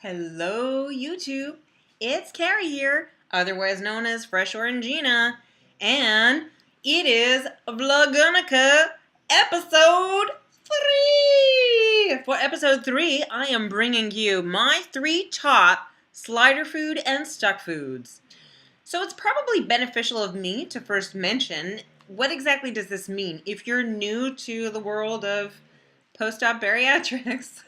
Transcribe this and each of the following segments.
Hello, YouTube. It's Carrie here, otherwise known as Fresh Orangina, and it is VLOGANUKKAH Episode 3. For Episode 3, I am bringing you my 3 top slider food and stuck foods. So it's probably beneficial of me to first mention what exactly does this mean. If you're new to the world of post-op bariatrics,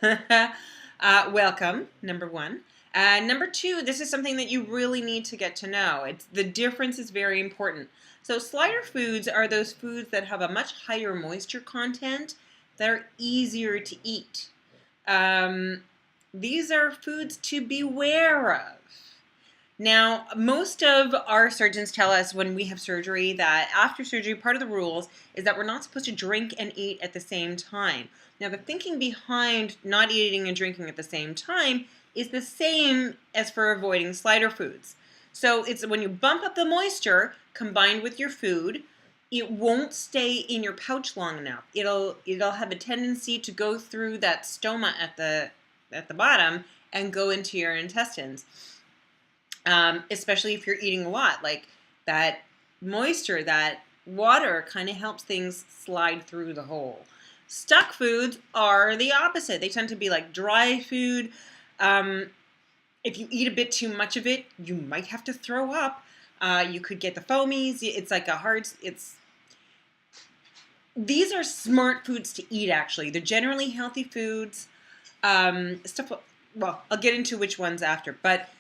welcome, number one. Number two, this is something that you really need to get to know. The difference is very important. So slider foods are those foods that have a much higher moisture content that are easier to eat. These are foods to beware of. Now, most of our surgeons tell us when we have surgery that after surgery, part of the rules is that we're not supposed to drink and eat at the same time. Now, the thinking behind not eating and drinking at the same time is the same as for avoiding slider foods. So it's when you bump up the moisture combined with your food, it won't stay in your pouch long enough. It'll have a tendency to go through that stoma at the bottom and go into your intestines. Especially if you're eating a lot, like that moisture, that water kind of helps things slide through the hole. Stuck foods are the opposite. They tend to be like dry food. If you eat a bit too much of it, you might have to throw up. You could get the foamies. It's like these are smart foods to eat, actually. They're generally healthy foods. Well, I'll get into which ones after, but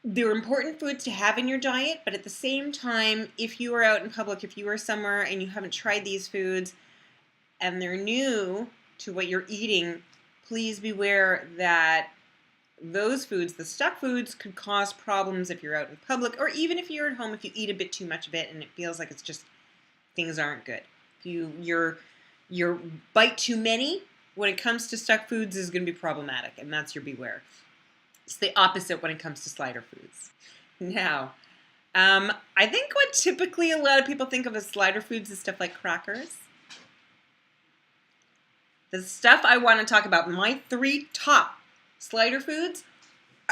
they're important foods to have in your diet, but at the same time, if you are out in public, if you are somewhere and you haven't tried these foods and they're new to what you're eating, please beware that those foods, the stuck foods, could cause problems if you're out in public, or even if you're at home, if you eat a bit too much of it and it feels like it's just, things aren't good. If your bite too many when it comes to stuck foods is going to be problematic, and that's your beware. It's the opposite when it comes to slider foods. Now, I think what typically a lot of people think of as slider foods is stuff like crackers. The stuff I want to talk about, my 3 top slider foods,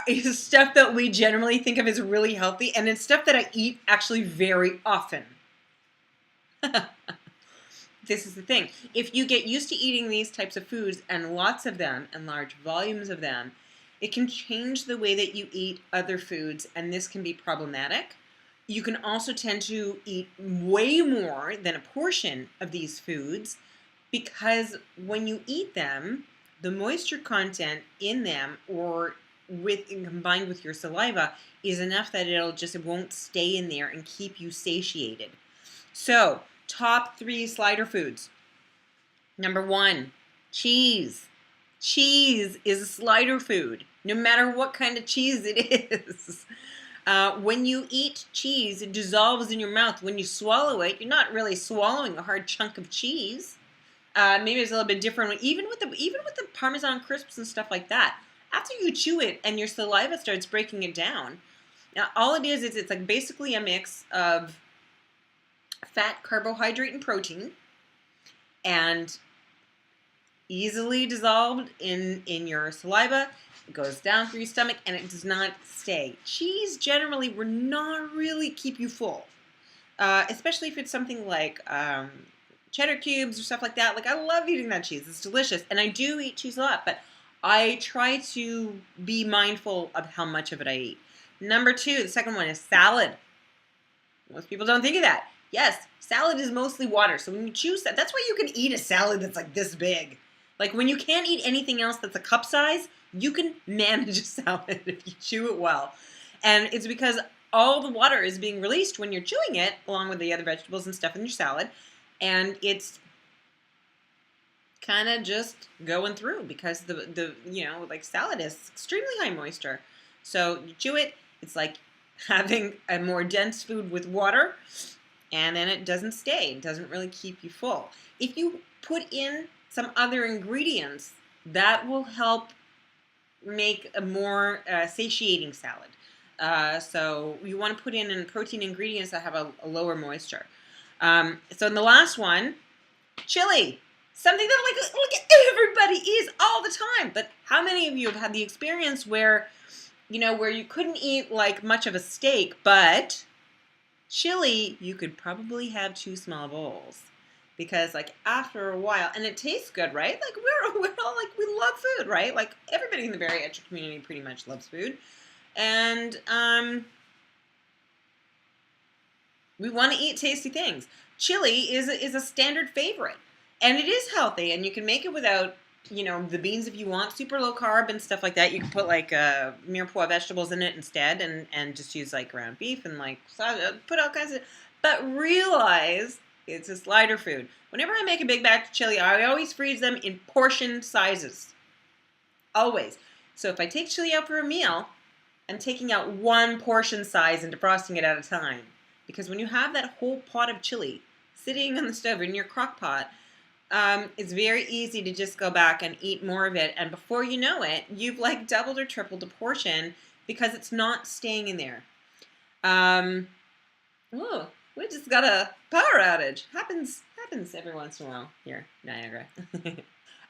is stuff that we generally think of as really healthy, and it's stuff that I eat actually very often. This is the thing. If you get used to eating these types of foods and lots of them and large volumes of them, it can change the way that you eat other foods, and this can be problematic. You can also tend to eat way more than a portion of these foods because when you eat them, the moisture content in them or combined with your saliva is enough that it won't stay in there and keep you satiated. So, top 3 slider foods. Number 1, cheese. Cheese is a slider food, no matter what kind of cheese it is. When you eat cheese, it dissolves in your mouth. When you swallow it, you're not really swallowing a hard chunk of cheese. Maybe it's a little bit different. Even with the Parmesan crisps and stuff like that, after you chew it and your saliva starts breaking it down, now all it is it's like basically a mix of fat, carbohydrate, and protein, and easily dissolved in your saliva. It goes down through your stomach and it does not stay. Cheese generally will not really keep you full, especially if it's something like cheddar cubes or stuff like that. Like, I love eating that cheese. It's delicious, and I do eat cheese a lot, but I try to be mindful of how much of it I eat. Number 2, the second one, is salad. Most people don't think of that. Yes, salad is mostly water, so when you chew that, that's why you can eat a salad that's like this big. Like, when you can't eat anything else that's a cup size, you can manage a salad if you chew it well. And it's because all the water is being released when you're chewing it, along with the other vegetables and stuff in your salad, and it's kind of just going through because like salad is extremely high moisture. So you chew it, it's like having a more dense food with water, and then it doesn't stay. It doesn't really keep you full. If you put in some other ingredients, that will help make a more satiating salad. So you want to put in protein ingredients that have a lower moisture. So in the last one, chili. something that like everybody eats all the time. But how many of you have had the experience where, you know, where you couldn't eat like much of a steak, but chili, you could probably have 2 small bowls. Because like after a while, and it tastes good, right? Like we're all like, we love food, right? Like everybody in the bariatric community pretty much loves food. And we want to eat tasty things. Chili is a standard favorite. And it is healthy, and you can make it without, you know, the beans if you want, super low carb and stuff like that. You can put like mirepoix vegetables in it instead, and just use like ground beef and like put all kinds of. But realize it's a slider food. Whenever I make a big batch of chili, I always freeze them in portion sizes. Always. So if I take chili out for a meal, I'm taking out 1 portion size and defrosting it at a time. Because when you have that whole pot of chili sitting on the stove in your crock pot, it's very easy to just go back and eat more of it. And before you know it, you've like doubled or tripled the portion because it's not staying in there. Oh, we just got a power outage. Happens every once in a while here, Niagara.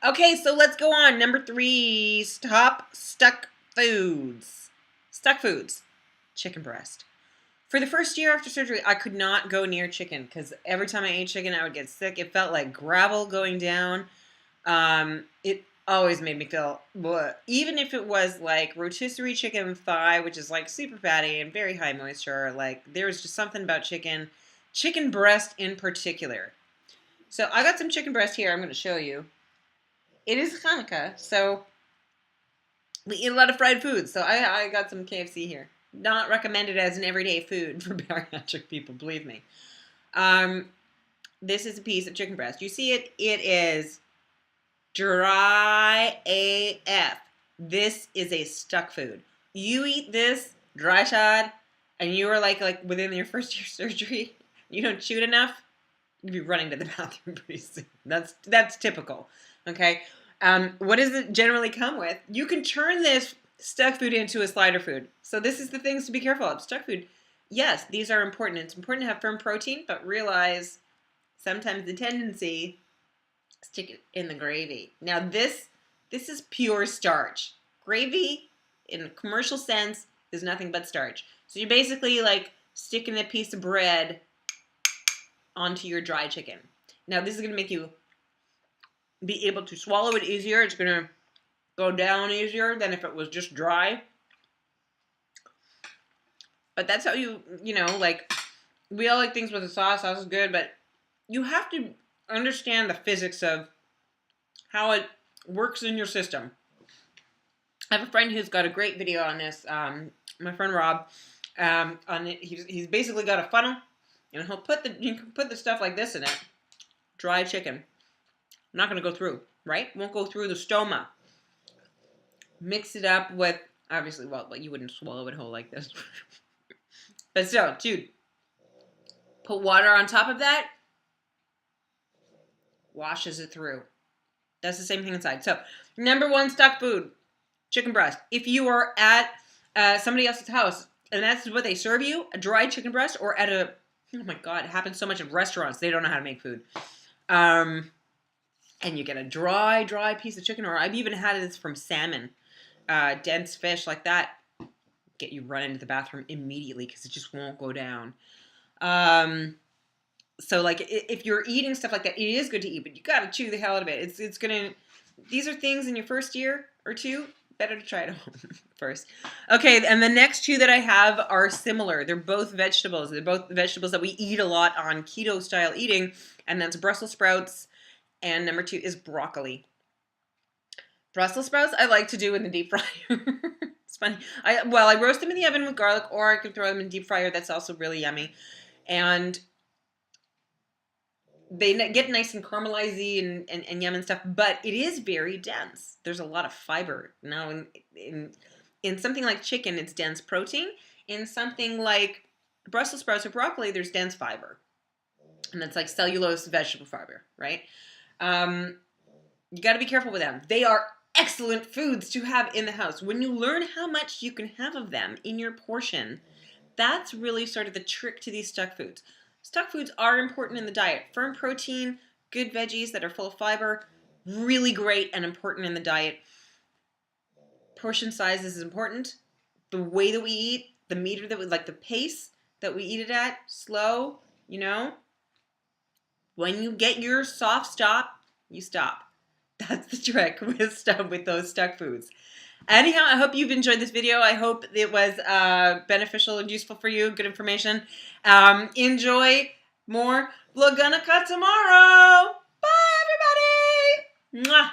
Okay, so let's go on. Number 3, stop stuck foods. Stuck foods. Chicken breast. For the first year after surgery, I could not go near chicken because every time I ate chicken, I would get sick. It felt like gravel going down. It always made me feel bleh. Even if it was like rotisserie chicken thigh, which is like super fatty and very high moisture. Like there was just something about chicken breast in particular. So I got some chicken breast here. I'm going to show you. It is Hanukkah, so we eat a lot of fried foods. So I got some KFC here. Not recommended as an everyday food for bariatric people, believe me. This is a piece of chicken breast. You see it? It is dry AF. This is a stuck food. You eat this dry shot, and you are like within your first year surgery, you don't chew it enough, you'll be running to the bathroom pretty soon. That's typical. Okay. What does it generally come with? You can turn this stuck food into a slider food. So this is the things to be careful of. Stuck food, yes, these are important. It's important to have firm protein, but realize sometimes the tendency is stick it in the gravy. Now this is pure starch. Gravy, in a commercial sense, is nothing but starch. So you're basically like sticking a piece of bread onto your dry chicken. Now this is going to make you be able to swallow it easier. It's going to go down easier than if it was just dry. But that's how you know, like, we all like things with a sauce. Sauce is good, but you have to understand the physics of how it works in your system. I have a friend who's got a great video on this. My friend Rob, on it, he's basically got a funnel, and you can put the stuff like this in it. Dry chicken. Not going to go through, right? Won't go through the stoma. Mix it up with, obviously, well, you wouldn't swallow it whole like this. But still, dude, put water on top of that, washes it through. That's the same thing inside. So, number 1 stuck food, chicken breast. If you are at somebody else's house, and that's what they serve you, a dry chicken breast, or at a, oh my God, it happens so much at restaurants, they don't know how to make food. And you get a dry piece of chicken, or I've even had this from salmon. Dense fish like that, get you run into the bathroom immediately because it just won't go down. So like if you're eating stuff like that, it is good to eat, but you gotta chew the hell out of it. It's gonna. These are things in your first year or 2. Better to try it at home first. Okay, and the next 2 that I have are similar. They're both vegetables. They're both vegetables that we eat a lot on keto style eating, and that's Brussels sprouts. And number 2 is broccoli. Brussels sprouts I like to do in the deep fryer. It's funny. I roast them in the oven with garlic, or I can throw them in deep fryer. That's also really yummy. And they get nice and caramelized and yum and stuff, but it is very dense. There's a lot of fiber. Now, in something like chicken, it's dense protein. In something like Brussels sprouts or broccoli, there's dense fiber. And that's like cellulose vegetable fiber, right? You got to be careful with them. They are excellent foods to have in the house. When you learn how much you can have of them in your portion, that's really sort of the trick to these stuck foods. Stuck foods are important in the diet. Firm protein, good veggies that are full of fiber, really great and important in the diet. Portion size is important. The way that we eat, the meter that we like, the pace that we eat it at, slow, you know. When you get your soft stop, you stop. That's the trick with those stuck foods. Anyhow, I hope you've enjoyed this video. I hope it was beneficial and useful for you. Good information. Enjoy more VLOGANUKKAH tomorrow. Bye, everybody. Mwah.